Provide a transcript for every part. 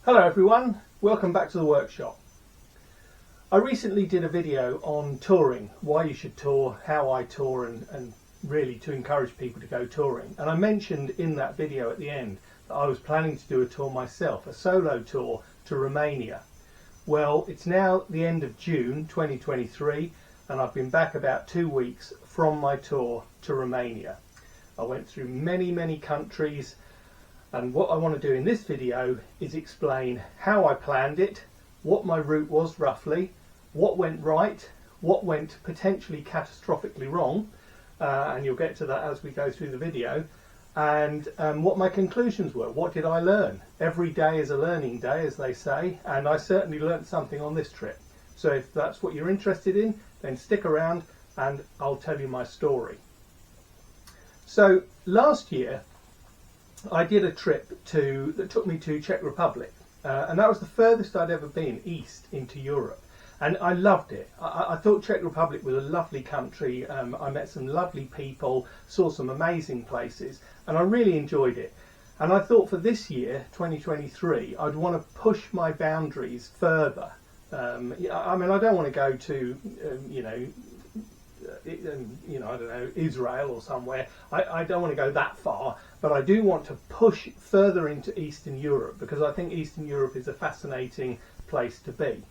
Hello everyone, welcome back to the workshop. I recently did a video on touring, why you should tour, how I tour and really to encourage people to go touring. And I mentioned in that video at the end that I was planning to do a tour myself, a solo tour to Romania. Well, it's now the end of June 2023 and I've been back about 2 weeks from my tour to Romania. I went through many countries. And what I want to do in this video is explain how I planned it, what my route was roughly, what went right, what went potentially catastrophically wrong, and you'll get to that as we go through the video, and what my conclusions were. What did I learn? Every day is a learning day, as they say, and I certainly learned something on this trip. So if that's what you're interested in, then stick around and I'll tell you my story. So last year, I did a trip that took me to Czech Republic, and that was the furthest I'd ever been east into Europe, and I loved it. I thought Czech Republic was a lovely country. I met some lovely people, saw some amazing places, and I really enjoyed it. And I thought for this year, 2023, I'd want to push my boundaries further. I mean, I don't want to go to, I don't know, Israel or somewhere. I don't want to go that far, but I do want to push further into Eastern Europe because I think Eastern Europe is a fascinating place to be.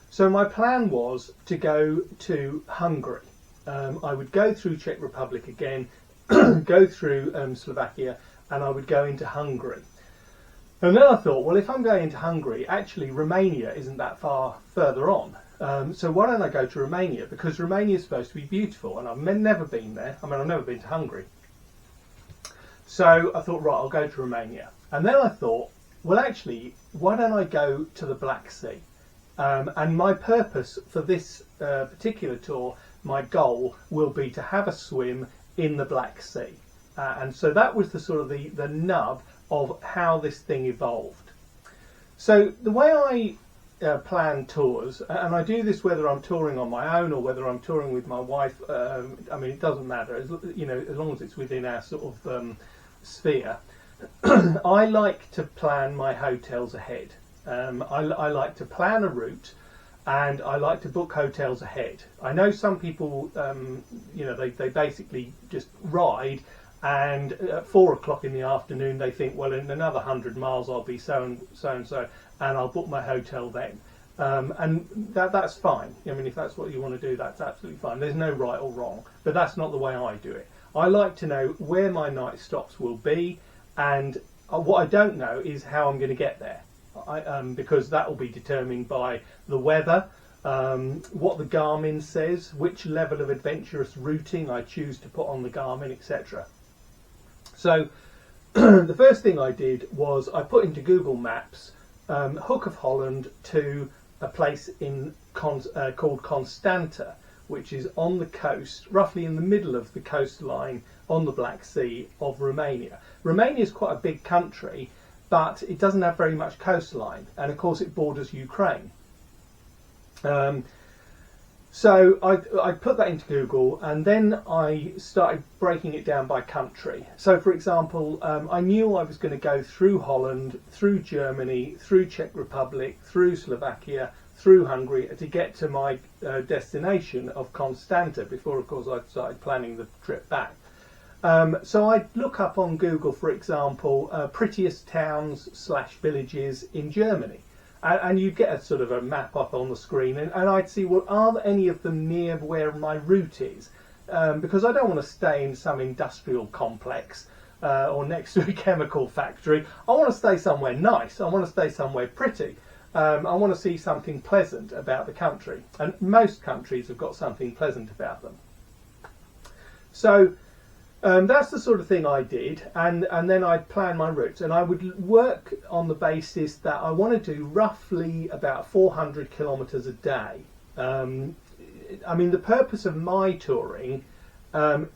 So my plan was to go to Hungary. I would go through Czech Republic again, go through Slovakia, and I would go into Hungary. And then I thought, well, if I'm going into Hungary, actually Romania isn't that far further on. So why don't I go to Romania, because Romania is supposed to be beautiful and I've never been there. I mean, I've never been to Hungary. So I thought, right, I'll go to Romania. And then I thought, well, actually, why don't I go to the Black Sea? And my purpose for this particular tour, my goal will be to have a swim in the Black Sea. And so that was the sort of the nub of how this thing evolved. So the way I plan tours, and I do this whether I'm touring on my own or whether I'm touring with my wife. I mean, it doesn't matter, as long as it's within our sort of sphere. I like to plan my hotels ahead. I like to plan a route, and I like to book hotels ahead. I know some people, they basically just ride, and at 4 o'clock in the afternoon they think, well, in another 100 miles I'll be so and so, and I'll book my hotel then. And that's fine. I mean, if that's what you want to do, that's absolutely fine. There's no right or wrong, but that's not the way I do it. I like to know where my night stops will be, and what I don't know is how I'm going to get there, because that will be determined by the weather, what the Garmin says, which level of adventurous routing I choose to put on the Garmin, etc. So the first thing I did was I put into Google Maps Hook of Holland to a place called Constanta, which is on the coast, roughly in the middle of the coastline on the Black Sea of Romania. Romania is quite a big country, but it doesn't have very much coastline, and of course it borders Ukraine. So I put that into Google, and then I started breaking it down by country. So for example, I knew I was going to go through Holland, through Germany, through Czech Republic, through Slovakia, through Hungary to get to my destination of Constanta before, of course, I started planning the trip back. So I'd look up on Google, for example, prettiest towns / villages in Germany. And you get a sort of a map up on the screen, and I'd see, well, are there any of them near where my route is? Because I don't want to stay in some industrial complex or next to a chemical factory. I want to stay somewhere nice. I want to stay somewhere pretty. I want to see something pleasant about the country. And most countries have got something pleasant about them. So that's the sort of thing I did, and then I'd plan my routes, and I would work on the basis that I want to do roughly about 400 kilometres a day. I mean, the purpose of my touring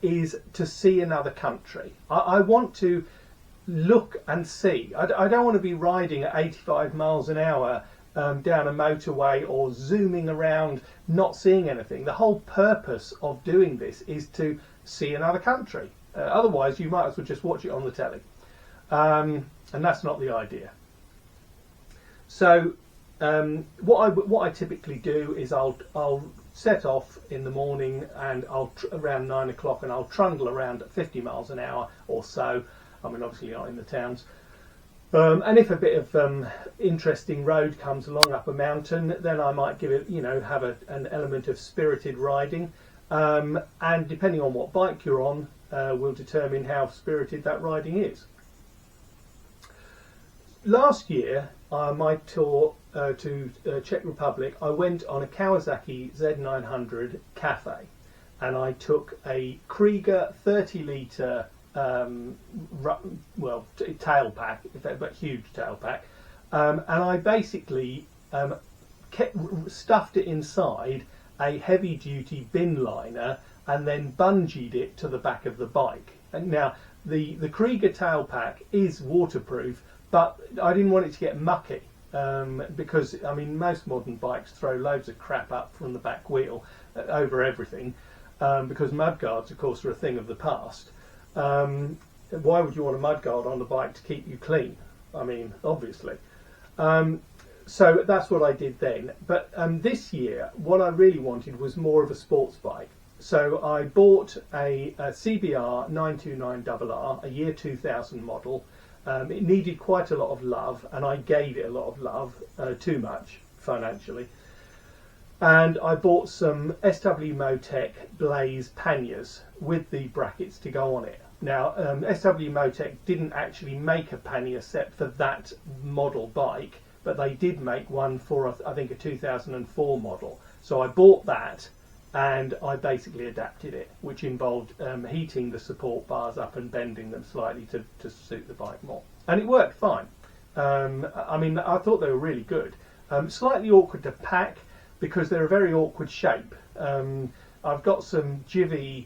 is to see another country. I want to look and see. I don't want to be riding at 85 miles an hour down a motorway or zooming around not seeing anything. The whole purpose of doing this is to see another country. Otherwise you might as well just watch it on the telly, and that's not the idea. So what I typically do is I'll set off in the morning, and around 9 o'clock, and I'll trundle around at 50 miles an hour or so. I mean, obviously not in the towns. And if a bit of interesting road comes along up a mountain, then I might give it, have an element of spirited riding. And depending on what bike you're on, will determine how spirited that riding is. Last year, my tour to Czech Republic, I went on a Kawasaki Z900 Cafe, and I took a Krieger 30-litre tail pack, but huge tail pack, and I basically stuffed it inside a heavy-duty bin liner and then bungeed it to the back of the bike. And now the Krieger tail pack is waterproof, but I didn't want it to get mucky, because I mean most modern bikes throw loads of crap up from the back wheel over everything, because mudguards, of course, are a thing of the past. Why would you want a mudguard on the bike to keep you clean? I mean, obviously. So that's what I did then. But this year, what I really wanted was more of a sports bike. So I bought a CBR 929RR, a year 2000 model. It needed quite a lot of love, and I gave it a lot of love, too much financially. And I bought some SW Motec Blaze panniers with the brackets to go on it. Now, SW Motec didn't actually make a pannier set for that model bike, but they did make one for, I think, a 2004 model. So I bought that, and I basically adapted it, which involved heating the support bars up and bending them slightly to suit the bike more. And it worked fine. I mean, I thought they were really good. Slightly awkward to pack, because they're a very awkward shape. I've got some Jivy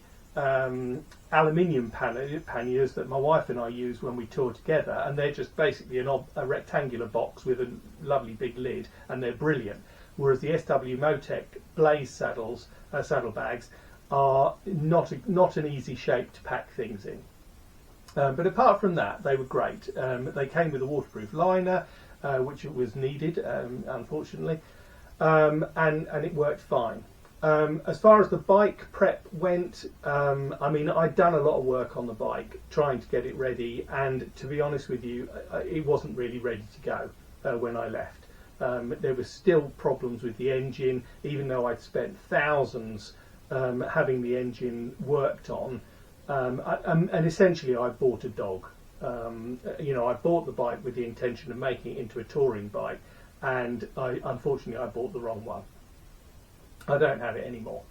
aluminium panniers that my wife and I use when we tour together, and they're just basically a rectangular box with a lovely big lid, and they're brilliant. Whereas the SW Motec Blaze saddlebags are not an easy shape to pack things in. But apart from that, they were great. They came with a waterproof liner, which was needed, unfortunately. And it worked fine. As far as the bike prep went, I mean, I'd done a lot of work on the bike trying to get it ready, and to be honest with you, it wasn't really ready to go when I left. There were still problems with the engine, even though I'd spent thousands having the engine worked on. And essentially I bought a dog. I bought the bike with the intention of making it into a touring bike, and unfortunately I bought the wrong one. I don't have it anymore.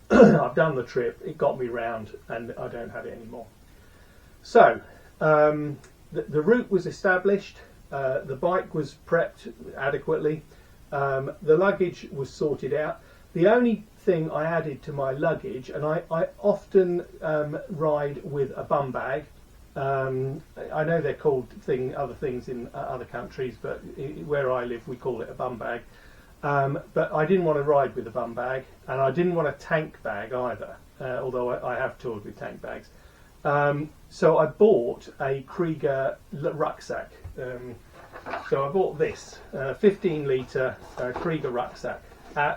I've done the trip, it got me round, and I don't have it anymore. So the route was established, the bike was prepped adequately, the luggage was sorted out. The only thing I added to my luggage, and I often ride with a bum bag. I know they're called other things in other countries, but where I live we call it a bum bag. But I didn't want to ride with a bum bag, and I didn't want a tank bag either, although I have toured with tank bags. So I bought a Krieger rucksack. So I bought this 15-litre Krieger rucksack,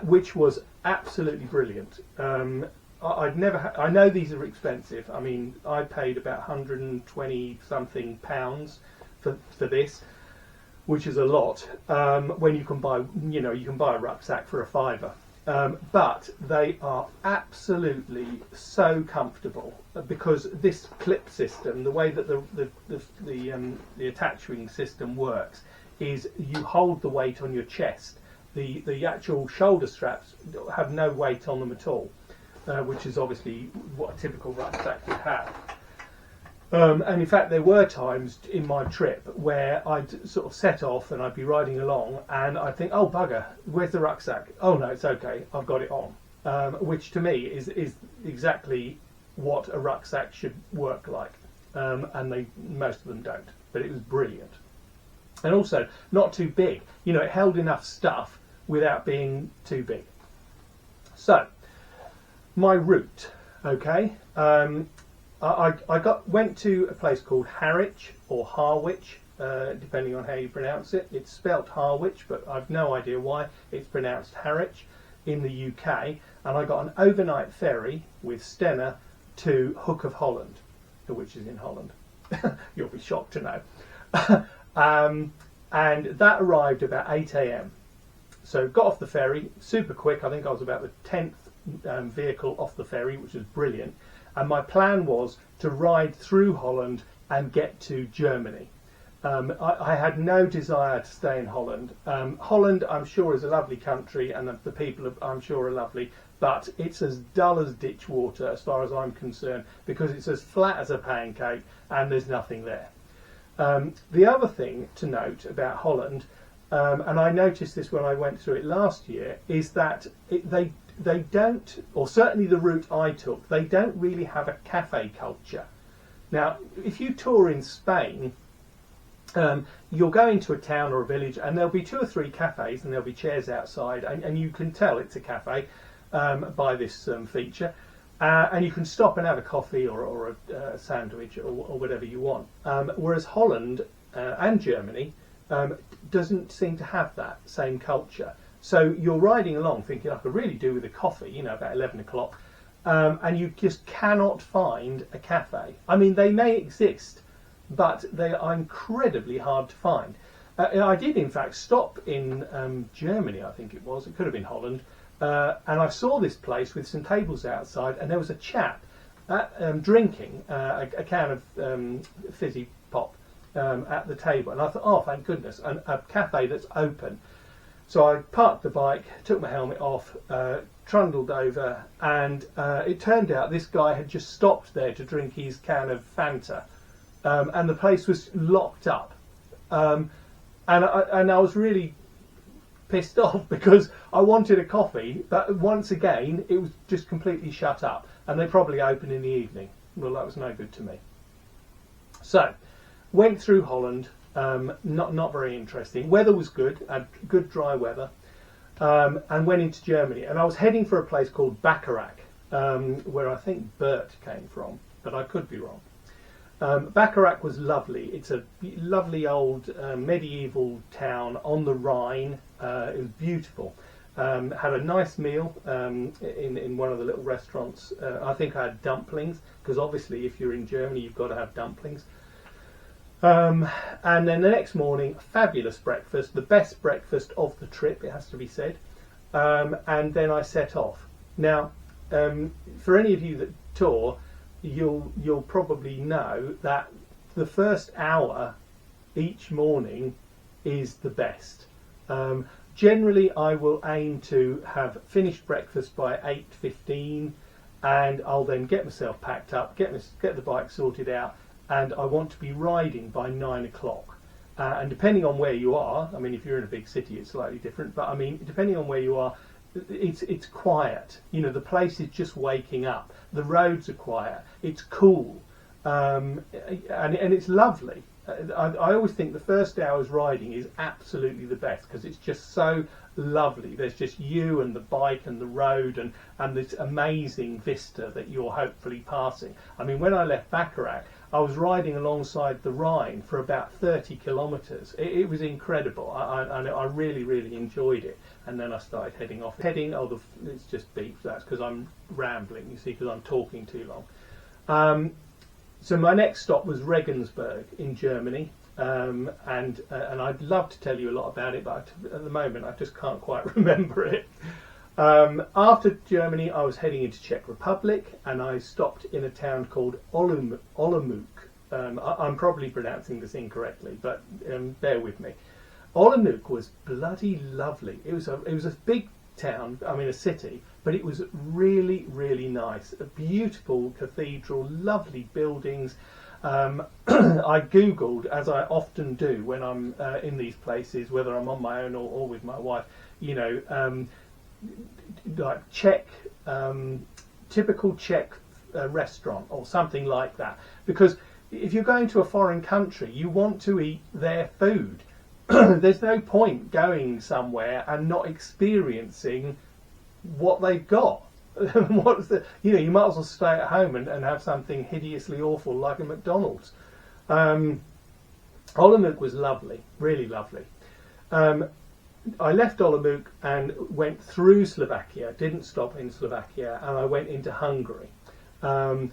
which was absolutely brilliant. I know these are expensive. I mean, I paid about 120 something pounds for this, which is a lot. When you can buy, you can buy a rucksack for a fiver. But they are absolutely so comfortable, because this clip system, the way that the attaching system works, is you hold the weight on your chest. The actual shoulder straps have no weight on them at all, which is obviously what a typical rucksack would have. And in fact, there were times in my trip where I'd sort of set off and I'd be riding along, and I'd think, oh bugger, where's the rucksack? Oh no, it's okay, I've got it on. Which to me is exactly what a rucksack should work like. And most of them don't, but it was brilliant. And also, not too big. It held enough stuff without being too big. So, my route, okay. I went to a place called Harwich or Harwich. depending on how you pronounce it. It's spelt Harwich, but I've no idea why it's pronounced Harwich in the UK. And I got an overnight ferry with Stena to Hook of Holland, which is in Holland. You'll be shocked to know. And that arrived about 8 a.m. So got off the ferry super quick. I think I was about the 10th vehicle off the ferry, which was brilliant. And my plan was to ride through Holland and get to Germany. I had no desire to stay in Holland. Holland, I'm sure, is a lovely country, and the people, I'm sure, are lovely. But it's as dull as ditch water, as far as I'm concerned, because it's as flat as a pancake, and there's nothing there. The other thing to note about Holland, and I noticed this when I went through it last year, is that they don't, or certainly the route I took, they don't really have a cafe culture. Now, if you tour in Spain, you'll go into a town or a village and there'll be 2 or 3 cafes and there'll be chairs outside, and you can tell it's a cafe by this feature. And you can stop and have a coffee or a sandwich or whatever you want. Whereas Holland and Germany doesn't seem to have that same culture. So you're riding along thinking, I could really do with a coffee, you know, about 11 o'clock, and you just cannot find a cafe. I mean, they may exist, but they are incredibly hard to find. I did, in fact, stop in Germany, I think it was. It could have been Holland. And I saw this place with some tables outside, and there was a chap drinking a can of fizzy pop at the table. And I thought, oh, thank goodness, a cafe that's open. So I parked the bike, took my helmet off, trundled over, and it turned out this guy had just stopped there to drink his can of Fanta, and the place was locked up. And I was really pissed off because I wanted a coffee, but once again it was just completely shut up, and they probably open in the evening. Well, that was no good to me. So went through Holland, not very interesting. Weather was good, had good dry weather, and went into Germany, and I was heading for a place called Bacharach, where I think Bert came from, but I could be wrong. Bacharach was lovely. It's a lovely old medieval town on the Rhine. It was beautiful. Had a nice meal in one of the little restaurants. I think I had dumplings, because obviously if you're in Germany you've got to have dumplings. And then the next morning, fabulous breakfast, the best breakfast of the trip, it has to be said. And then I set off. Now, for any of you that tour, you'll probably know that the first hour each morning is the best. Generally, I will aim to have finished breakfast by 8:15, and I'll then get myself packed up, get the bike sorted out, and I want to be riding by 9 o'clock. And depending on where you are, I mean, if you're in a big city, it's slightly different, but I mean, depending on where you are, it's quiet. You know, the place is just waking up. The roads are quiet. It's cool, and it's lovely. I always think the first hour's riding is absolutely the best because it's just so lovely. There's just you and the bike and the road and this amazing vista that you're hopefully passing. I mean, when I left Bacharach, I was riding alongside the Rhine for about 30 kilometres. It was incredible. I really, really enjoyed it. And then I started heading off. It's just beep. That's because I'm rambling, you see, because I'm talking too long. So my next stop was Regensburg in Germany, and I'd love to tell you a lot about it, but at the moment I just can't quite remember it. After Germany, I was heading into Czech Republic, and I stopped in a town called Olomouc. I'm probably pronouncing this incorrectly, but bear with me. Olomouc was bloody lovely. It was a big town, I mean a city, but it was really, really nice. A beautiful cathedral, lovely buildings. I googled, as I often do when I'm in these places, whether I'm on my own or with my wife, you know, like Czech, typical Czech restaurant or something like that, because if you're going to a foreign country you want to eat their food. There's no point going somewhere and not experiencing what they've got. You might as well stay at home and have something hideously awful like a McDonald's. Olomouc was lovely, really lovely. I left Olomouc and went through Slovakia, didn't stop in Slovakia, and I went into Hungary. And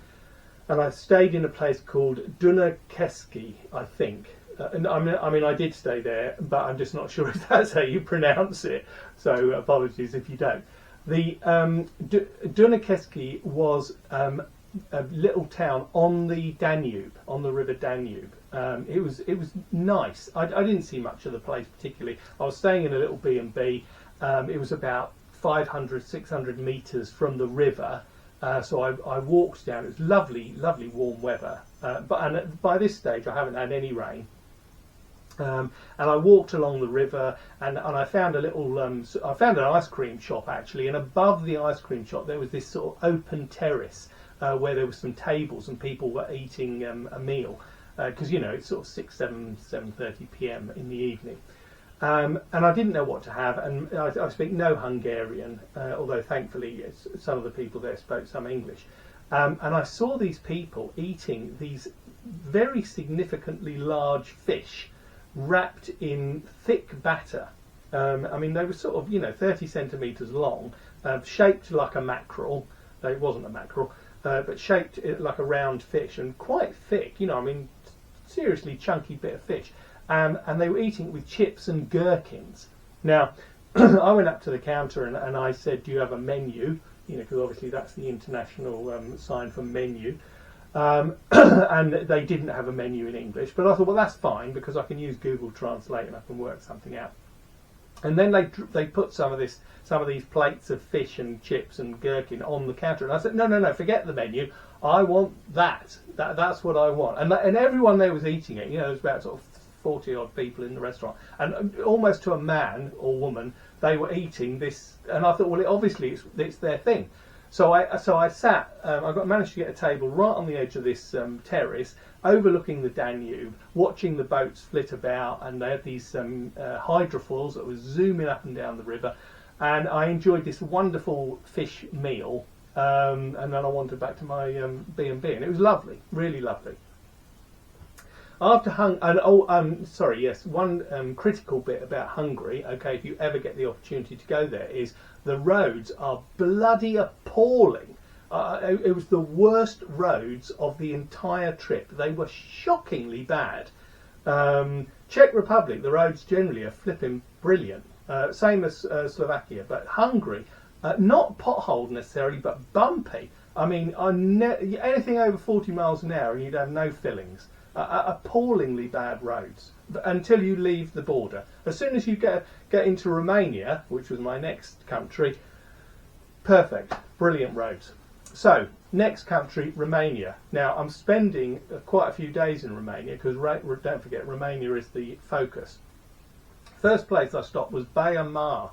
I stayed in a place called Dunajsky, I think. And I mean, I did stay there, but I'm just not sure if that's how you pronounce it. So apologies if you don't. The Dunajsky was a little town on the Danube, on the River Danube. It was nice. I didn't see much of the place particularly. I was staying in a little B&B. It was about 500, 600 metres from the river. So I walked down. It was lovely, lovely warm weather. But by this stage, I haven't had any rain. And I walked along the river, and I found a little. I found an ice cream shop actually, and above the ice cream shop there was this sort of open terrace where there were some tables and people were eating a meal because it's sort of 7:30 p.m. in the evening. And I didn't know what to have, and I speak no Hungarian, although thankfully some of the people there spoke some English. And I saw these people eating these very significantly large fish wrapped in thick batter. I mean, they were sort of 30 centimetres long, shaped like a mackerel. It wasn't a mackerel, but shaped like a round fish and quite thick. I mean, seriously chunky bit of fish. And they were eating it with chips and gherkins. Now, I went up to the counter and I said, "Do you have a menu?" Because obviously that's the international sign for menu. And they didn't have a menu in English, but I thought, well, that's fine because I can use Google Translate and I can work something out. And then they put some of these plates of fish and chips and gherkin on the counter, and I said, no, forget the menu. I want that. That's what I want. And everyone there was eating it. There was about sort of 40 odd people in the restaurant, and almost to a man or woman, they were eating this. And I thought, well, obviously it's their thing. So I sat. I managed to get a table right on the edge of this terrace, overlooking the Danube, watching the boats flit about, and they had these hydrofoils that were zooming up and down the river, and I enjoyed this wonderful fish meal. And then I wandered back to my B&B, and it was lovely, really lovely. After one critical bit about Hungary, okay, if you ever get the opportunity to go there, is the roads are bloody appalling. It was the worst roads of the entire trip. They were shockingly bad. Czech Republic, the roads generally are flipping brilliant. Same as Slovakia, but Hungary, not potholed necessarily, but bumpy. I mean, anything over 40 miles an hour and you'd have no fillings. Appallingly bad roads until you leave the border. As soon as you get into Romania, which was my next country, perfect, brilliant roads. So, next country, Romania. Now, I'm spending quite a few days in Romania because don't forget, Romania is the focus. First place I stopped was Baia Mare.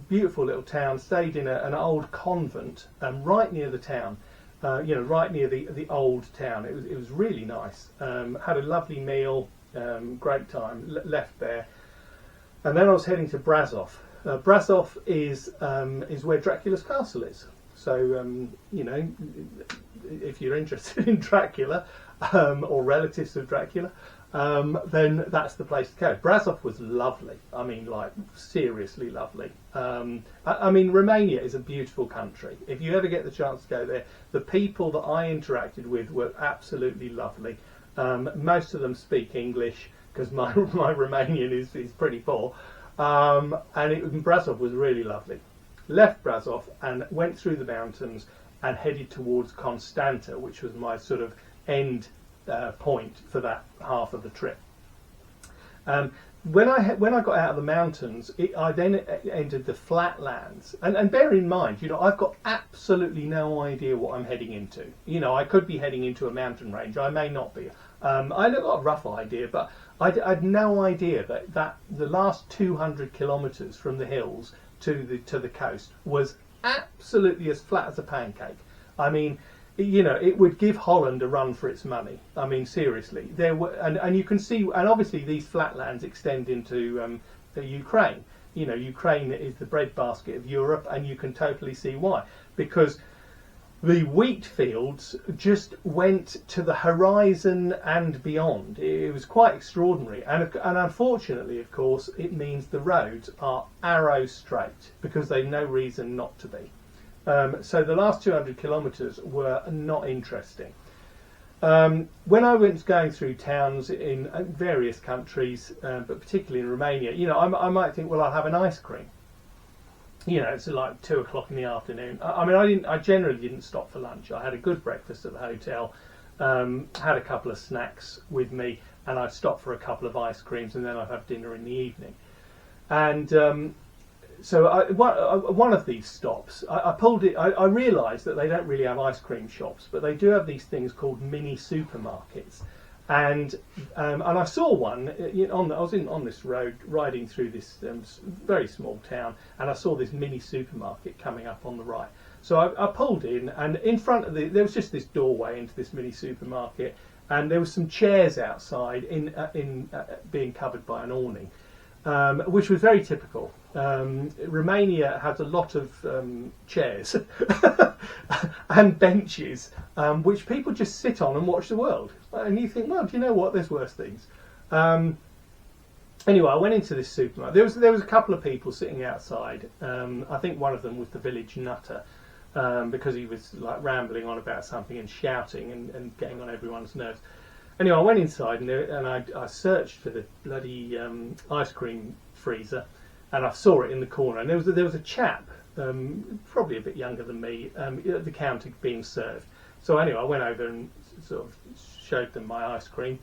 Beautiful little town. Stayed in an old convent right near the town. Right near the old town. It was really nice. Had a lovely meal, great time. Left there, and then I was heading to Brasov. Brasov is where Dracula's castle is. So if you're interested in Dracula or relatives of Dracula, then that's the place to go. Brasov was lovely. I mean, like, seriously lovely. I mean, Romania is a beautiful country. If you ever get the chance to go there, the people that I interacted with were absolutely lovely. Most of them speak English because my Romanian is pretty poor. And Brasov was really lovely. Left Brasov and went through the mountains and headed towards Constanta, which was my sort of end point for that half of the trip. When I got out of the mountains, I then entered the flatlands. And bear in mind, I've got absolutely no idea what I'm heading into. I could be heading into a mountain range. I may not be. I've got a rough idea, but I had no idea that the last 200 kilometres from the hills to the coast was absolutely as flat as a pancake. I mean, it would give Holland a run for its money. I mean, seriously. There were, and you can see, and obviously these flatlands extend into Ukraine. Ukraine is the breadbasket of Europe, and you can totally see why. Because The wheat fields just went to the horizon and beyond. It was quite extraordinary, and unfortunately, of course, it means the roads are arrow straight because they've no reason not to be. So the last 200 kilometres were not interesting. When I was going through towns in various countries, but particularly in Romania, I might think, well, I'll have an ice cream. It's like 2 o'clock in the afternoon. I generally didn't stop for lunch. I had a good breakfast at the hotel, had a couple of snacks with me, and I'd stop for a couple of ice creams, and then I'd have dinner in the evening. And one of these stops, I pulled it. I realised that they don't really have ice cream shops, but they do have these things called mini supermarkets. And I saw one I was on this road riding through this very small town, and I saw this mini supermarket coming up on the right. So I pulled in, and in front of there was just this doorway into this mini supermarket, and there was some chairs outside in being covered by an awning, which was very typical. Romania has a lot of chairs and benches which people just sit on and watch the world. And you think, well, do you know what? There's worse things. Anyway, I went into this supermarket. There was a couple of people sitting outside. I think one of them was the village nutter, because he was like rambling on about something and shouting and getting on everyone's nerves. Anyway, I went inside and I searched for the bloody ice cream freezer, and I saw it in the corner. And there was a chap, probably a bit younger than me, at the counter being served. So anyway, I went over and sort of showed them my ice cream,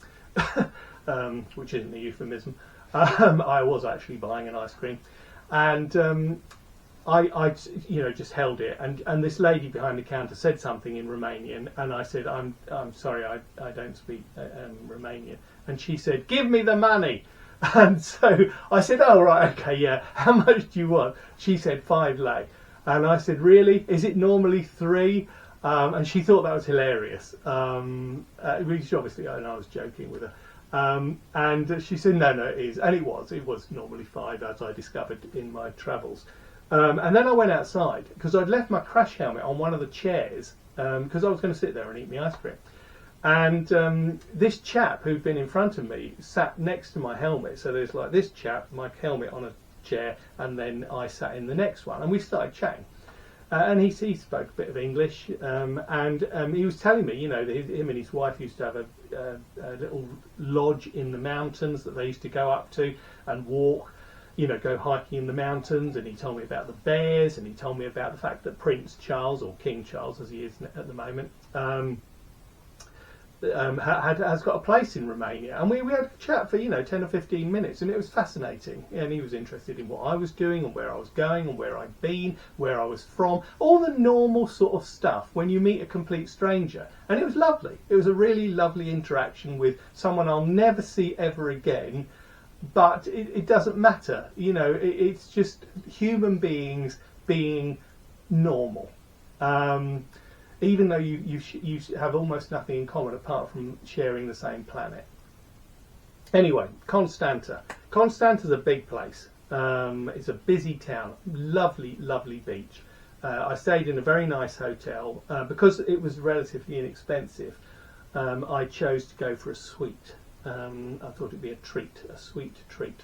which isn't a euphemism. I was actually buying an ice cream, and I just held it, and this lady behind the counter said something in Romanian, and I said, I'm sorry, I don't speak Romanian, and she said, give me the money. And so I said, oh right, okay, yeah, how much do you want? She said 5 lei, and I said, really? Is it normally 3? And she thought that was hilarious, which obviously I was joking with her. And she said, no, it is. And it was normally 5, as I discovered in my travels. And then I went outside, because I'd left my crash helmet on one of the chairs, because I was going to sit there and eat my ice cream. And this chap who'd been in front of me sat next to my helmet. So there's like this chap, my helmet on a chair, and then I sat in the next one, and we started chatting. And he spoke a bit of English, and he was telling me, that him and his wife used to have a little lodge in the mountains that they used to go up to and walk, go hiking in the mountains. And he told me about the bears, and he told me about the fact that Prince Charles, or King Charles as he is at the moment, has got a place in Romania. And we had a chat for 10 or 15 minutes, and it was fascinating. And he was interested in what I was doing and where I was going and where I'd been, where I was from, all the normal sort of stuff when you meet a complete stranger. And it was lovely. It was a really lovely interaction with someone I'll never see ever again, but it doesn't matter. It's just human beings being normal. Even though you have almost nothing in common apart from sharing the same planet. Anyway, Constanta. Constanta's a big place. It's a busy town. Lovely, lovely beach. I stayed in a very nice hotel. Because it was relatively inexpensive, I chose to go for a suite. I thought it'd be a sweet treat.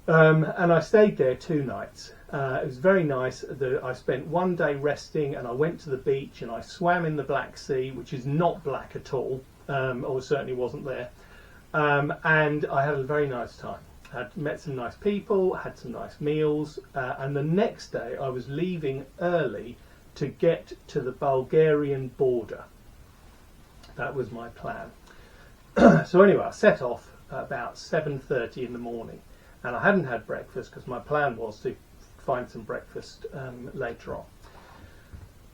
And I stayed there 2 nights. It was very nice. I spent 1 day resting, and I went to the beach and I swam in the Black Sea, which is not black at all, or certainly wasn't there. And I had a very nice time. Had met some nice people, had some nice meals, and the next day I was leaving early to get to the Bulgarian border. That was my plan. So anyway, I set off at about 7:30 in the morning. And I hadn't had breakfast because my plan was to find some breakfast later on.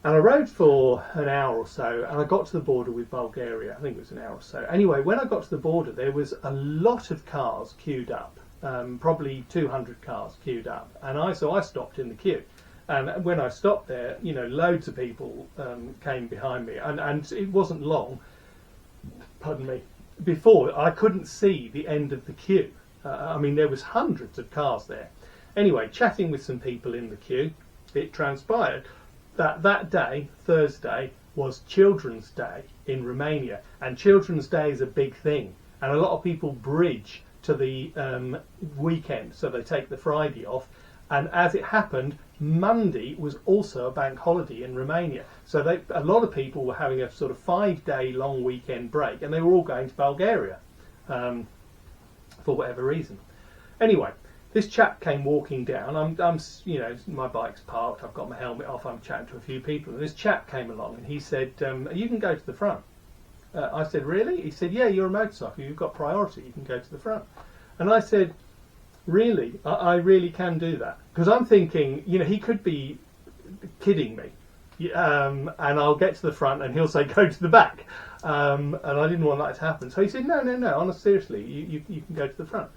And I rode for an hour or so, and I got to the border with Bulgaria. I think it was an hour or so. Anyway, when I got to the border, there was a lot of cars queued up, probably 200 cars queued up. And so I stopped in the queue. And when I stopped there, loads of people came behind me. And it wasn't long, pardon me, before I couldn't see the end of the queue. There was hundreds of cars there. Anyway, chatting with some people in the queue, it transpired that day, Thursday, was Children's Day in Romania, and Children's Day is a big thing, and a lot of people bridge to the weekend, so they take the Friday off. And as it happened, Monday was also a bank holiday in Romania, so a lot of people were having a sort of 5-day long weekend break, and they were all going to Bulgaria for whatever reason. Anyway, this chap came walking down. I'm my bike's parked. I've got my helmet off. I'm chatting to a few people, and this chap came along, and he said, "You can go to the front." I said, "Really?" He said, "Yeah, you're a motorcycle. You've got priority. You can go to the front." And I said, "Really? I really can do that?" Because I'm thinking, he could be kidding me, and I'll get to the front, and he'll say, "Go to the back," and I didn't want that to happen. So he said, "No, honestly, seriously, you can go to the front."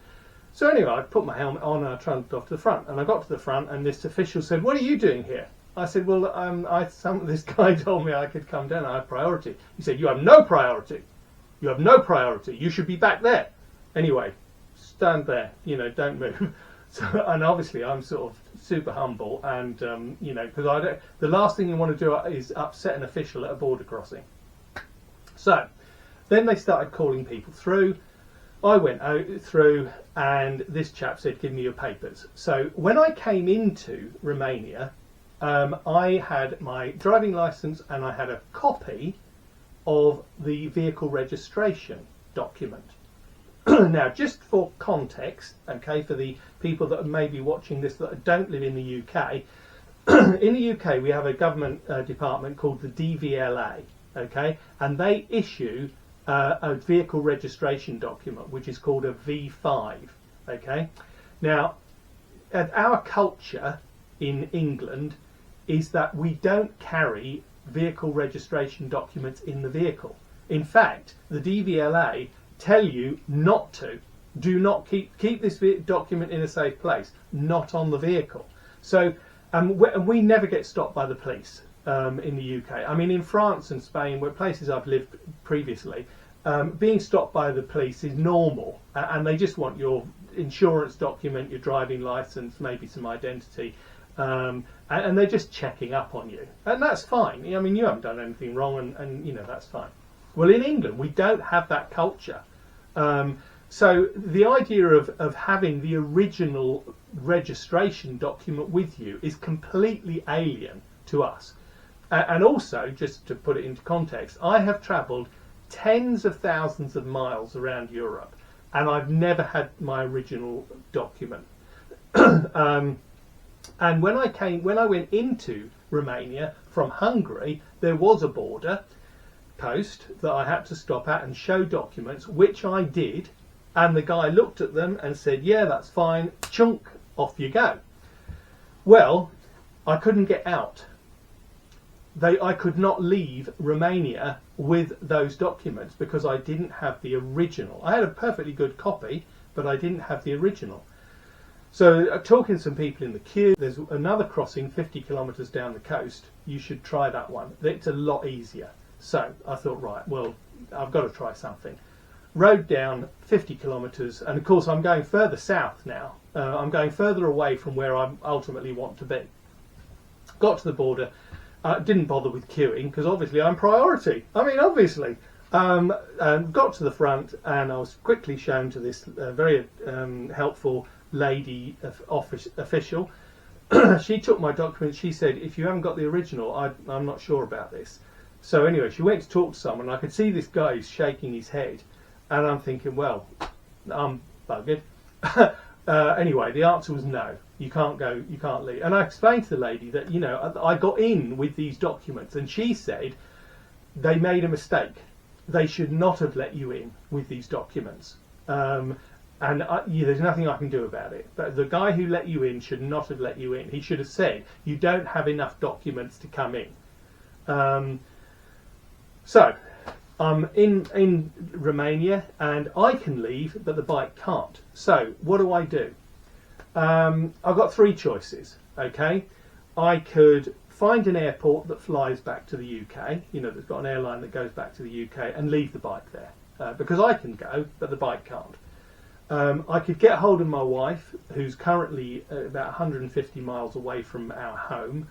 So anyway, I put my helmet on and I trundled off to the front, and I got to the front, and this official said, "What are you doing here?" I said, "Well, this guy told me I could come down. I have priority." He said, "You have no priority. You have no priority. You should be back there." Anyway, stand there. Don't move. So, and obviously, I'm sort of super humble, and because the last thing you want to do is upset an official at a border crossing. So then they started calling people through. I went out through, and this chap said, "Give me your papers." So when I came into Romania, I had my driving licence and I had a copy of the vehicle registration document. Now, just for context, okay, for the people that may be watching this that don't live in the UK, in the UK we have a government department called the DVLA, okay, and they issue a vehicle registration document which is called a V5, okay. Now, our culture in England is that we don't carry vehicle registration documents in the vehicle. In fact, the DVLA tell you not to. Do not keep this document in a safe place, not on the vehicle. So we never get stopped by the police in the UK. I mean, in France and Spain, where places I've lived previously, being stopped by the police is normal, and they just want your insurance document, your driving licence, maybe some identity, and they're just checking up on you, and that's fine. I mean, you haven't done anything wrong, and that's fine. Well, in England, we don't have that culture. So the idea of having the original registration document with you is completely alien to us. And also, just to put it into context, I have travelled tens of thousands of miles around Europe, and I've never had my original document. And when I went into Romania from Hungary, there was a border post that I had to stop at and show documents, which I did, and the guy looked at them and said, "Yeah, that's fine, chunk, off you go." Well, I couldn't get out. I could not leave Romania with those documents because I didn't have the original. I had a perfectly good copy, but I didn't have the original. So talking to some people in the queue, there's another crossing 50 kilometres down the coast. You should try that one. It's a lot easier. So I thought, right, well, I've got to try something. Rode down 50 kilometres, and of course I'm going further south now. I'm going further away from where I ultimately want to be. Got to the border, didn't bother with queuing because obviously I'm priority. I mean, obviously. Got to the front, and I was quickly shown to this very helpful lady official. She took my documents. She said, "If you haven't got the original, I'm not sure about this." So anyway, she went to talk to someone. I could see this guy shaking his head, and I'm thinking, well, I'm buggered. Anyway, the answer was no. You can't go. You can't leave. And I explained to the lady that I got in with these documents, and she said they made a mistake. They should not have let you in with these documents. There's nothing I can do about it. But the guy who let you in should not have let you in. He should have said, "You don't have enough documents to come in." So I'm in Romania, and I can leave, but the bike can't. So what do? I've got three choices. Okay, I could find an airport that flies back to the UK. That's got an airline that goes back to the UK, and leave the bike there because I can go, but the bike can't. I could get hold of my wife, who's currently about 150 miles away from our home,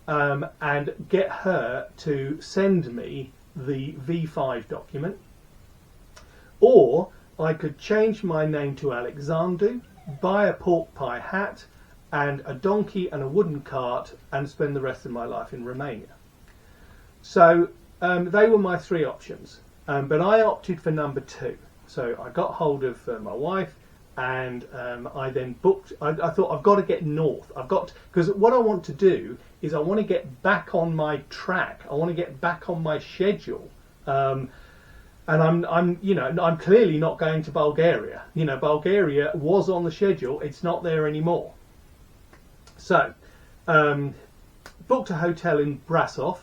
and get her to send me the V5 document, or I could change my name to Alexander, buy a pork pie hat and a donkey and a wooden cart, and spend the rest of my life in Romania. So they were my three options, but I opted for number two. So I got hold of my wife, and I then booked. I thought, I've got to get north. Because what I want to do is I want to get back on my track. I want to get back on my schedule. And I'm clearly not going to Bulgaria. Bulgaria was on the schedule. It's not there anymore. So, booked a hotel in Brasov,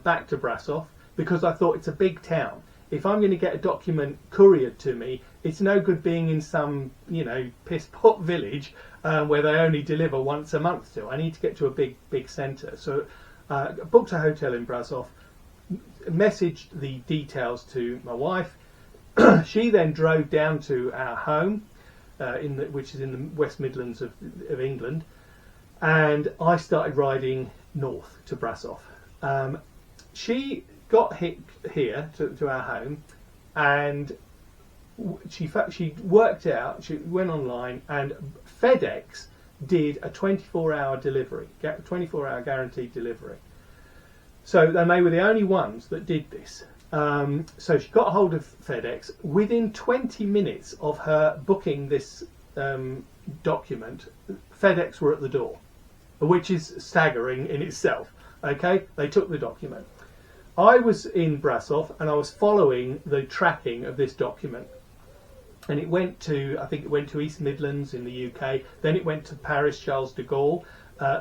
back to Brasov, because I thought it's a big town. If I'm going to get a document couriered to me, it's no good being in some, piss pot village where they only deliver once a month to. I need to get to a big centre. So, booked a hotel in Brasov, messaged the details to my wife. She then drove down to our home, which is in the West Midlands of England, and I started riding north to Brasov. She got here to our home, and she worked out. She went online, and FedEx did a 24-hour delivery, 24-hour guaranteed delivery. So they were the only ones that did this. So she got hold of FedEx. Within 20 minutes of her booking this document, FedEx were at the door, which is staggering in itself. Okay, they took the document. I was in Brasov, and I was following the tracking of this document. And it went to, I think it went to East Midlands in the UK. Then it went to Paris Charles de Gaulle.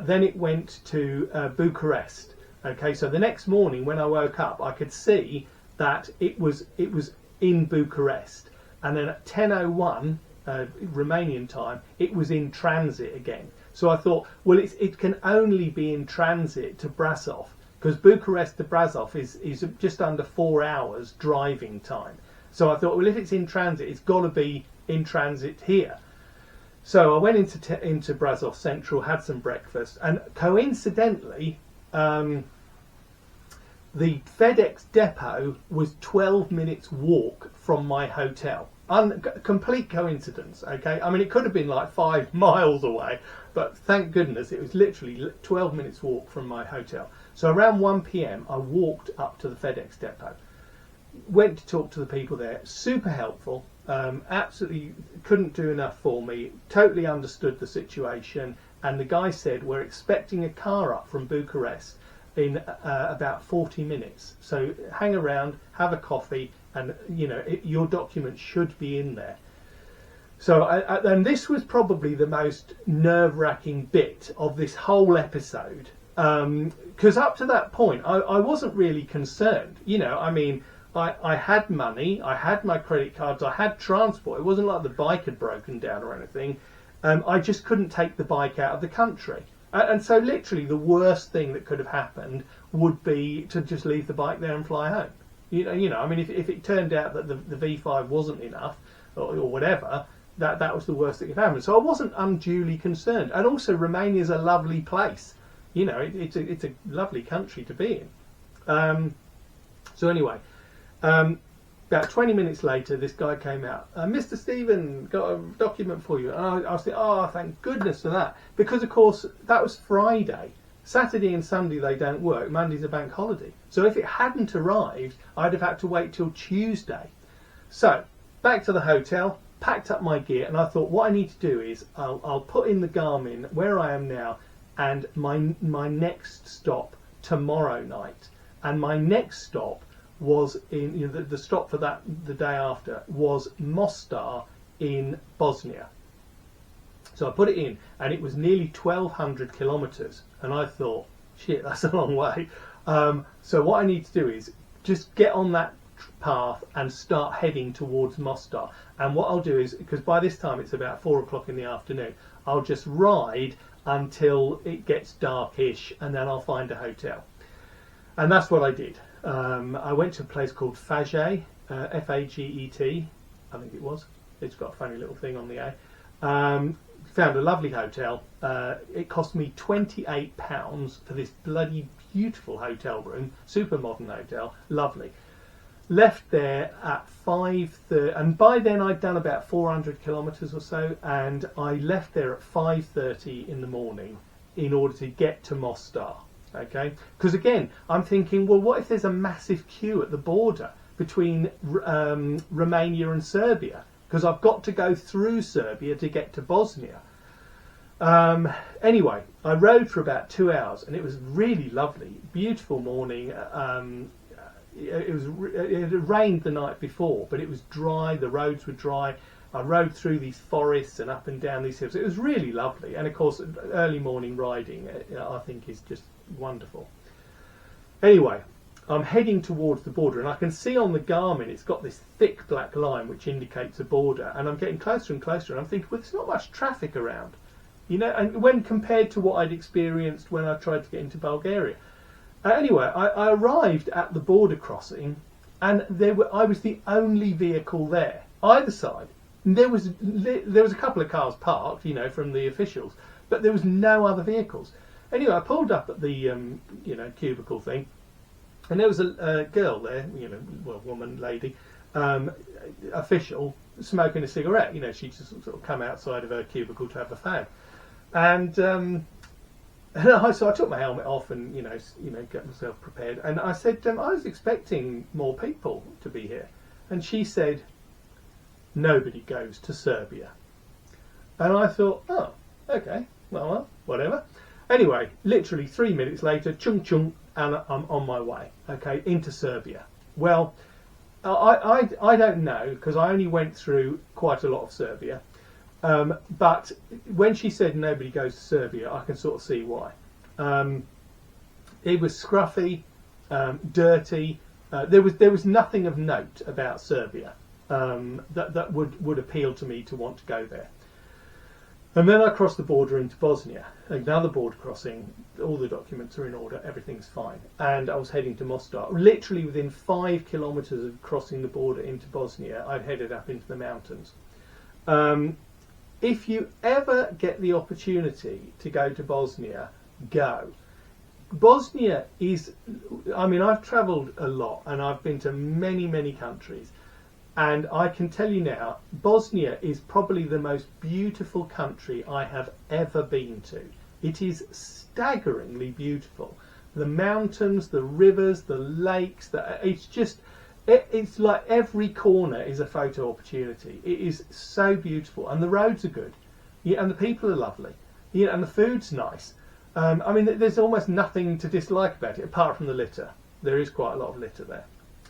Then it went to Bucharest. Okay, so the next morning when I woke up, I could see that it was in Bucharest, and then at 10:01 Romanian time, it was in transit again. So I thought, well, it can only be in transit to Brasov, because Bucharest to Brasov is just under 4 hours driving time. So I thought, well, if it's in transit, it's got to be in transit here. So I went into Brasov Central, had some breakfast, and coincidentally, the FedEx depot was 12 minutes walk from my hotel. Complete coincidence, okay? I mean, it could have been like 5 miles away, but thank goodness it was literally 12 minutes walk from my hotel. So around 1 p.m. I walked up to the FedEx depot, went to talk to the people there, super helpful, absolutely couldn't do enough for me, totally understood the situation, and the guy said, we're expecting a car up from Bucharest in about 40 minutes, so hang around, have a coffee, and your document should be in there. So and this was probably the most nerve-wracking bit of this whole episode, because up to that point I wasn't really concerned. I mean, I had money, I had my credit cards, I had transport. It wasn't like the bike had broken down or anything. I just couldn't take the bike out of the country. And so literally the worst thing that could have happened would be to just leave the bike there and fly home. I mean, if it turned out that the V5 wasn't enough or whatever, that was the worst that could happen. So I wasn't unduly concerned. And also, Romania is a lovely place. It's a lovely country to be in. So anyway, about 20 minutes later, this guy came out. Mr. Stephen, got a document for you. And I was thinking, oh, thank goodness for that. Because, of course, that was Friday. Saturday and Sunday they don't work. Monday's a bank holiday. So if it hadn't arrived, I'd have had to wait till Tuesday. So, back to the hotel, packed up my gear, and I thought what I need to do is I'll put in the Garmin where I am now and my next stop tomorrow night. And my next stop was in the stop for the day after was Mostar in Bosnia. So I put it in, and it was nearly 1,200 kilometres, and I thought, shit, that's a long way. So what I need to do is just get on that path and start heading towards Mostar. And what I'll do is, because by this time it's about 4 o'clock in the afternoon, I'll just ride until it gets darkish, and then I'll find a hotel. And that's what I did. I went to a place called Faget, Faget, I think it was. It's got a funny little thing on the A. found a lovely hotel. It cost me £28 for this bloody beautiful hotel room, super modern hotel, lovely. Left there at 5:30, and by then I'd done about 400 kilometres or so, and I left there at 5:30 in the morning in order to get to Mostar. Okay, because again, I'm thinking, well, what if there's a massive queue at the border between Romania and Serbia? Because I've got to go through Serbia to get to Bosnia. Anyway, I rode for about 2 hours, and it was really lovely, beautiful morning. It had rained the night before, but it was dry. The roads were dry. I rode through these forests and up and down these hills. It was really lovely, and of course, early morning riding, I think, is just wonderful. Anyway, I'm heading towards the border, and I can see on the Garmin it's got this thick black line which indicates a border, and I'm getting closer and closer, and I'm thinking, well, there's not much traffic around, you know, and when compared to what I'd experienced when I tried to get into Bulgaria. Anyway, I arrived at the border crossing, and I was the only vehicle there, either side. There was a couple of cars parked, you know, from the officials, but there was no other vehicles. Anyway, I pulled up at the cubicle thing, and there was a girl there, you know, well, woman, lady, official, smoking a cigarette. You know, she just sort of come outside of her cubicle to have a fag, and so I took my helmet off and you know get myself prepared, and I said, I was expecting more people to be here, and she said, nobody goes to Serbia. And I thought, oh, okay, well, whatever. Anyway, literally 3 minutes later, chung chung, and I'm on my way, okay, into Serbia. Well, I don't know, because I only went through quite a lot of Serbia. But when she said nobody goes to Serbia, I can sort of see why. It was scruffy, dirty. There was nothing of note about Serbia that would appeal to me to want to go there. And then I crossed the border into Bosnia. Another border crossing. All the documents are in order. Everything's fine. And I was heading to Mostar. Literally within 5 kilometres of crossing the border into Bosnia, I'd headed up into the mountains. If you ever get the opportunity to go to Bosnia, go. Bosnia is, I mean, I've travelled a lot and I've been to many, many countries, and I can tell you now, Bosnia is probably the most beautiful country I have ever been to. It is staggeringly beautiful. The mountains, the rivers, the lakes, it's just... It's like every corner is a photo opportunity. It is so beautiful, and the roads are good, yeah, and the people are lovely, yeah, and the food's nice. I mean, there's almost nothing to dislike about it apart from the litter. There is quite a lot of litter there.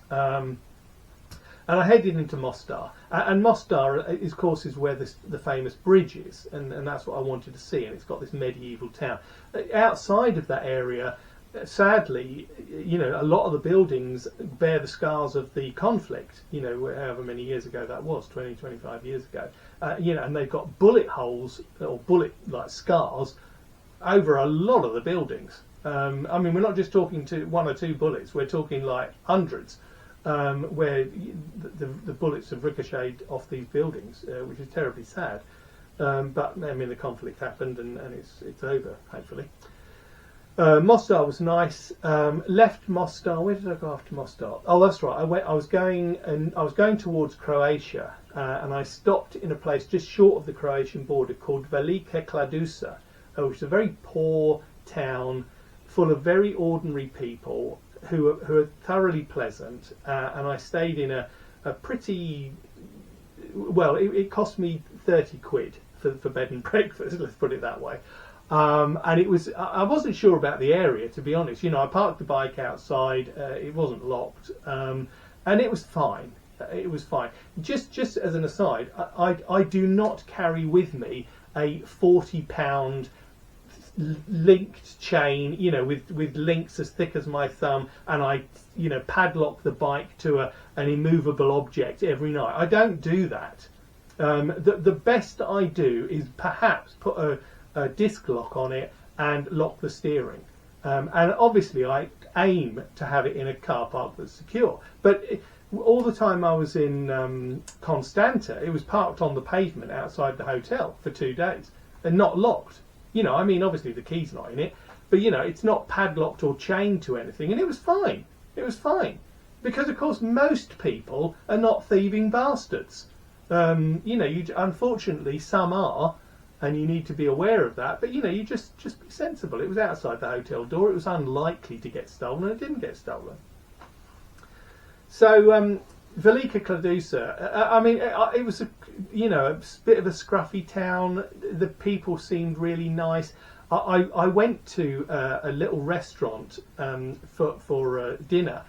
And I headed into Mostar, and Mostar, of course, is where the famous bridge is, and that's what I wanted to see. And it's got this medieval town. Outside of that area, sadly, you know, a lot of the buildings bear the scars of the conflict, you know, however many years ago that was, 20, 25 years ago, you know, and they've got bullet holes or bullet like scars over a lot of the buildings. I mean, we're not just talking to 1 or 2 bullets, we're talking like hundreds, where the bullets have ricocheted off these buildings, which is terribly sad. But I mean, the conflict happened, and it's over, hopefully. Mostar was nice. Left Mostar. Where did I go after Mostar? Oh, that's right. I was going towards Croatia, and I stopped in a place just short of the Croatian border called Velika Kladuša, which is a very poor town full of very ordinary people who are thoroughly pleasant. And I stayed in a pretty well. It cost me 30 quid for bed and breakfast. Let's put it that way. And it was, I wasn't sure about the area, to be honest. You know, I parked the bike outside, it wasn't locked, and it was fine. It was fine. Just as an aside, I do not carry with me a £40 linked chain, you know, with links as thick as my thumb, and I, you know, padlock the bike to an immovable object every night. I don't do that. The best I do is perhaps put a disc lock on it and lock the steering, and obviously I aim to have it in a car park that's secure, but all the time I was in Constanta, it was parked on the pavement outside the hotel for 2 days, and not locked. You know, I mean, obviously the key's not in it, but you know, it's not padlocked or chained to anything, and it was fine. It was fine. Because, of course, most people are not thieving bastards. You know, unfortunately, some are, and you need to be aware of that. But, you know, you just be sensible. It was outside the hotel door. It was unlikely to get stolen, and it didn't get stolen. So, Velika Kladusa, I mean, it was, a bit of a scruffy town. The people seemed really nice. I went to a little restaurant for dinner.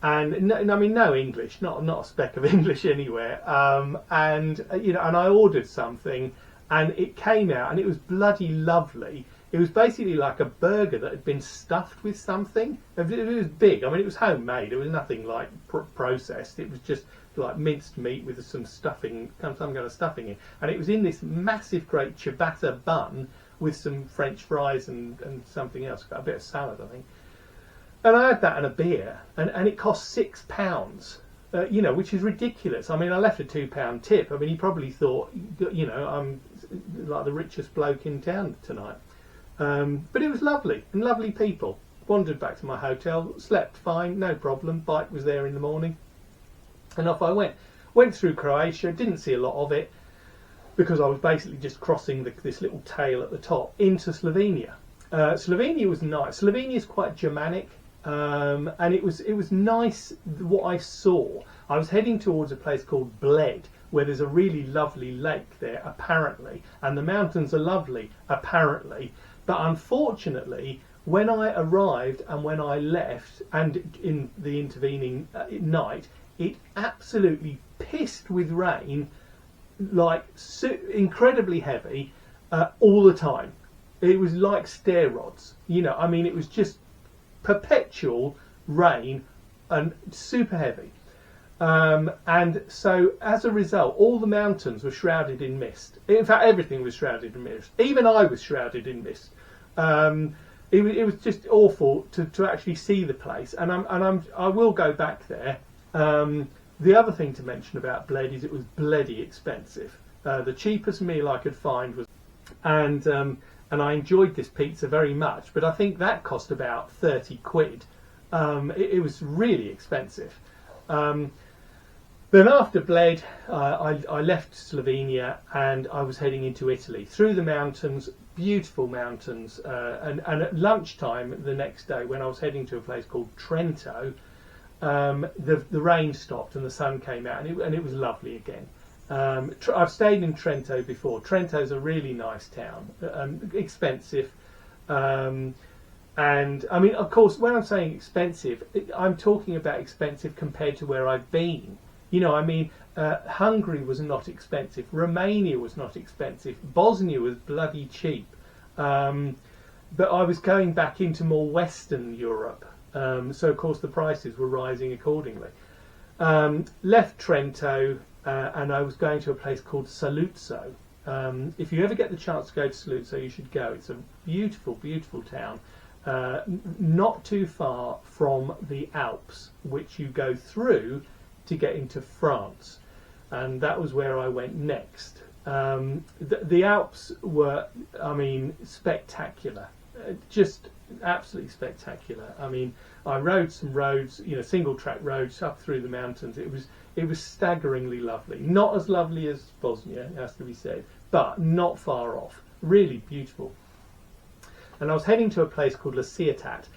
And no English, not a speck of English anywhere. And I ordered something, and it came out, and it was bloody lovely. It was basically like a burger that had been stuffed with something. It was big. I mean, it was homemade. It was nothing like processed. It was just like minced meat with some stuffing, some kind of stuffing in. And it was in this massive, great ciabatta bun with some French fries and something else. Got a bit of salad, I think. And I had that and a beer, and it cost £6, which is ridiculous. I mean, I left a £2 tip. I mean, he probably thought, I'm like the richest bloke in town tonight. But it was lovely, and lovely people. Wandered back to my hotel, slept fine, no problem. Bike was there in the morning, and off I went. Went through Croatia, didn't see a lot of it, because I was basically just crossing this little tail at the top into Slovenia. Slovenia was nice. Slovenia is quite Germanic. And it was nice what I saw. I was heading towards a place called Bled, where there's a really lovely lake there, apparently, and the mountains are lovely, apparently. But unfortunately, when I arrived and when I left, and in the intervening night, it absolutely pissed with rain, like incredibly heavy, all the time. It was like stair rods. I mean, it was just perpetual rain and super heavy, and so as a result all the mountains were shrouded in mist. In fact, everything was shrouded in mist. Even I was shrouded in mist. It was just awful to actually see the place, and I will go back there. The other thing to mention about Bled is it was bloody expensive. The cheapest meal I could find was and I enjoyed this pizza very much, but I think that cost about 30 quid. It was really expensive. Then after Bled, I left Slovenia and I was heading into Italy, through the mountains, beautiful mountains, and at lunchtime the next day, when I was heading to a place called Trento, the rain stopped and the sun came out, and it was lovely again. I've stayed in Trento before. Trento's a really nice town, expensive, and I mean, of course, when I'm saying expensive, I'm talking about expensive compared to where I've been. I mean, Hungary was not expensive, Romania was not expensive, Bosnia was bloody cheap, but I was going back into more Western Europe, so of course the prices were rising accordingly. Left Trento. And I was going to a place called Saluzzo. If you ever get the chance to go to Saluzzo, you should go. It's a beautiful, beautiful town, not too far from the Alps, which you go through to get into France. And that was where I went next. The Alps were, I mean, spectacular. Just absolutely spectacular. I mean, I rode some roads, single track roads up through the mountains. It was staggeringly lovely. Not as lovely as Bosnia, it has to be said, but not far off. Really beautiful. And I was heading to a place called La Ciotat,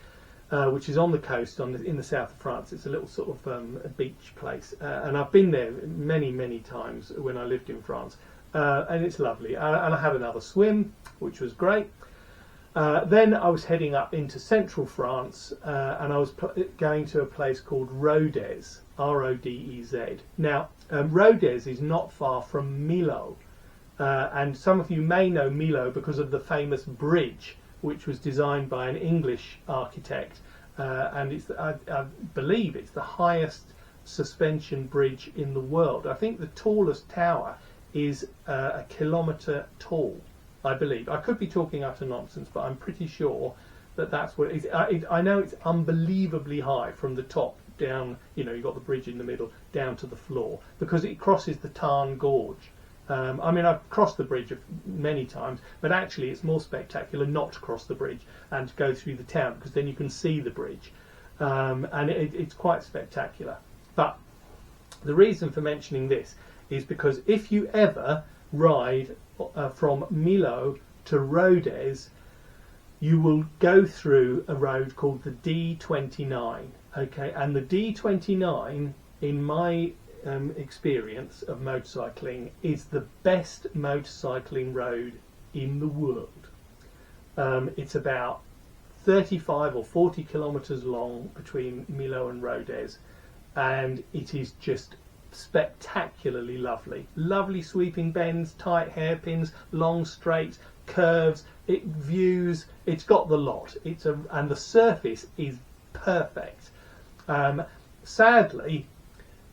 which is on the coast in the south of France. It's a little sort of a beach place, and I've been there many, many times when I lived in France, and it's lovely. And I had another swim, which was great. Then I was heading up into central France, and I was going to a place called Rodez, R-O-D-E-Z. Now, Rodez is not far from Milo, and some of you may know Milo because of the famous bridge, which was designed by an English architect, and I believe it's the highest suspension bridge in the world. I think the tallest tower is a kilometre tall, I believe. I could be talking utter nonsense, but I'm pretty sure that's what it is. I know it's unbelievably high from the top down, you've got the bridge in the middle, down to the floor, because it crosses the Tarn Gorge. I mean, I've crossed the bridge many times, but actually it's more spectacular not to cross the bridge and to go through the town, because then you can see the bridge, and it's quite spectacular. But the reason for mentioning this is because if you ever ride from Milo to Rodez, you will go through a road called the D29. Okay, and the D29, in my experience of motorcycling, is the best motorcycling road in the world. It's about 35 or 40 kilometres long between Milo and Rodez, and it is just spectacularly lovely. Lovely sweeping bends, tight hairpins, long straights, curves, views. It's got the lot. And the surface is perfect. Sadly,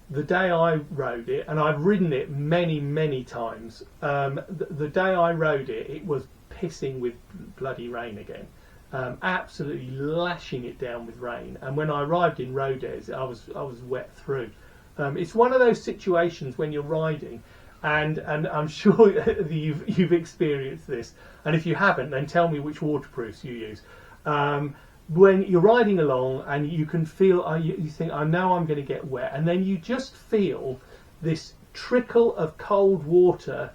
the day I rode it, and I've ridden it many times, the day I rode it, it was pissing with bloody rain again. Absolutely lashing it down with rain. And when I arrived in Rodez, I was wet through. It's one of those situations when you're riding, and I'm sure you've experienced this, and if you haven't, then tell me which waterproofs you use. When you're riding along and you can feel, you think, I know I'm going to get wet, and then you just feel this trickle of cold water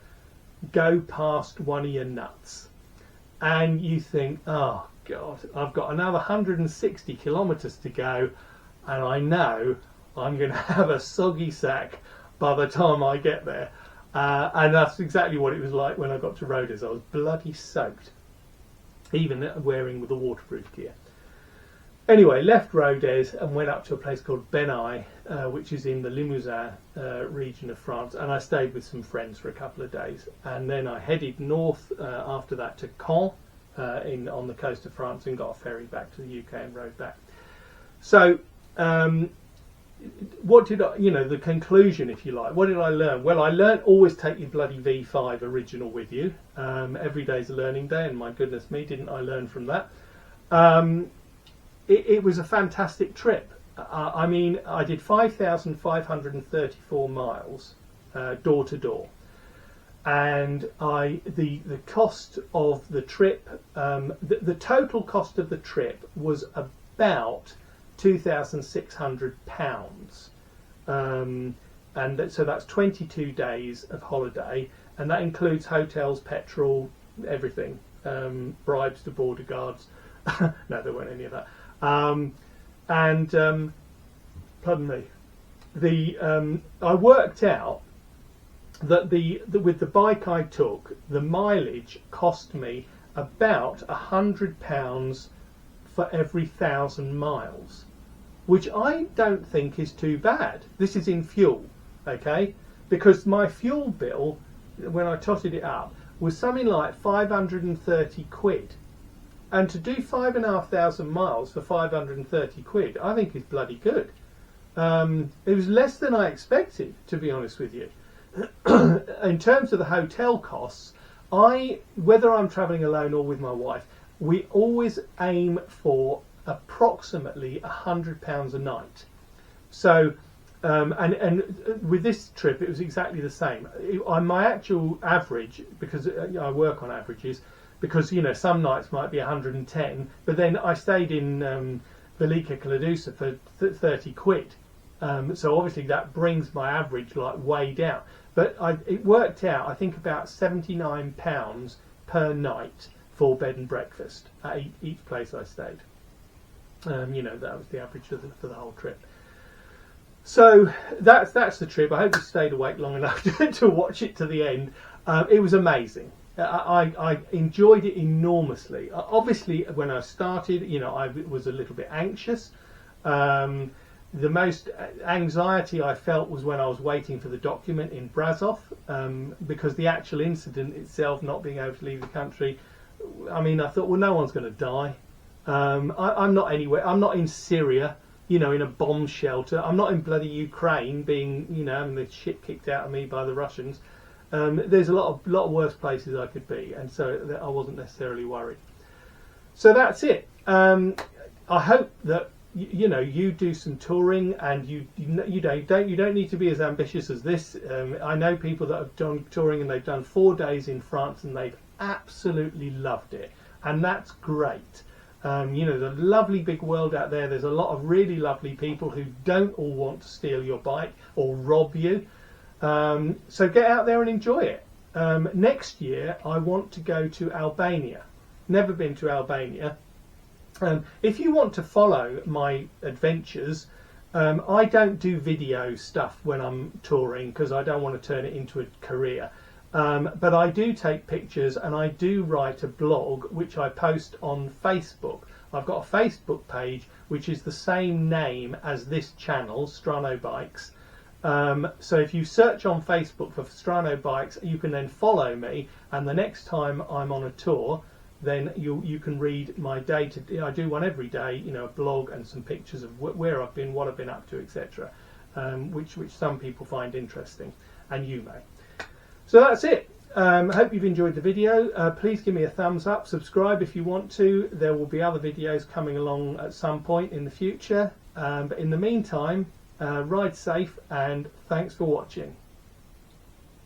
go past one of your nuts, and you think, oh God, I've got another 160 kilometres to go, and I know I'm going to have a soggy sack by the time I get there. And that's exactly what it was like when I got to Rodez. I was bloody soaked, even wearing the waterproof gear. Anyway, left Rodez and went up to a place called Benai, which is in the Limousin region of France, and I stayed with some friends for a couple of days. And then I headed north after that to Caen, on the coast of France, and got a ferry back to the UK and rode back. So, what did I, the conclusion, if you like, what did I learn? Well, I learned always take your bloody V5 original with you. Every day's a learning day, and my goodness me, didn't I learn from that. It was a fantastic trip. I mean, I did 5,534 miles door to door, and the cost of the trip, the total cost of the trip was about £2,600, and so that's 22 days of holiday, and that includes hotels, petrol, everything, bribes to border guards. No, there weren't any of that. Pardon me. I worked out that with the bike I took, the mileage cost me about £100 for every 1,000 miles, which I don't think is too bad. This is in fuel, okay? Because my fuel bill, when I totted it up, was something like 530 quid. And to do 5,500 miles for 530 quid, I think is bloody good. It was less than I expected, to be honest with you. In terms of the hotel costs, whether I'm travelling alone or with my wife, we always aim for approximately £100 a night. So, and with this trip, it was exactly the same. My actual average, because I work on averages, because some nights might be 110, but then I stayed in Velika Kladusa for 30 quid. So obviously that brings my average like way down. But it worked out, I think, about £79 per night for bed and breakfast at each place I stayed. That was the average for the whole trip. So that's the trip. I hope you stayed awake long enough to watch it to the end. It was amazing. I enjoyed it enormously. Obviously, when I started, I was a little bit anxious. The most anxiety I felt was when I was waiting for the document in Brasov, because the actual incident itself, not being able to leave the country, I mean, I thought, well, no one's going to die. I'm not anywhere. I'm not in Syria, in a bomb shelter. I'm not in bloody Ukraine, being, having the shit kicked out of me by the Russians. There's a lot of worse places I could be, and so I wasn't necessarily worried. So that's it. I hope that you know, you do some touring, and you don't need to be as ambitious as this. I know people that have done touring and they've done 4 days in France and they've absolutely loved it, and that's great. You know, the lovely big world out there. There's a lot of really lovely people who don't all want to steal your bike or rob you. So get out there and enjoy it. Next year I want to go to Albania. Never been to Albania. If you want to follow my adventures, I don't do video stuff when I'm touring because I don't want to turn it into a career. But I do take pictures, and I do write a blog which I post on Facebook. I've got a Facebook page which is the same name as this channel, Strano Bikes. So if you search on Facebook for Strano Bikes, you can then follow me, and the next time I'm on a tour, then you can read my day to. I do one every day, you know, a blog and some pictures of where I've been, what I've been up to, etc. Which some people find interesting, and you may. So that's it. I hope you've enjoyed the video. Please give me a thumbs up, subscribe if you want to. There will be other videos coming along at some point in the future. But in the meantime, ride safe, and thanks for watching.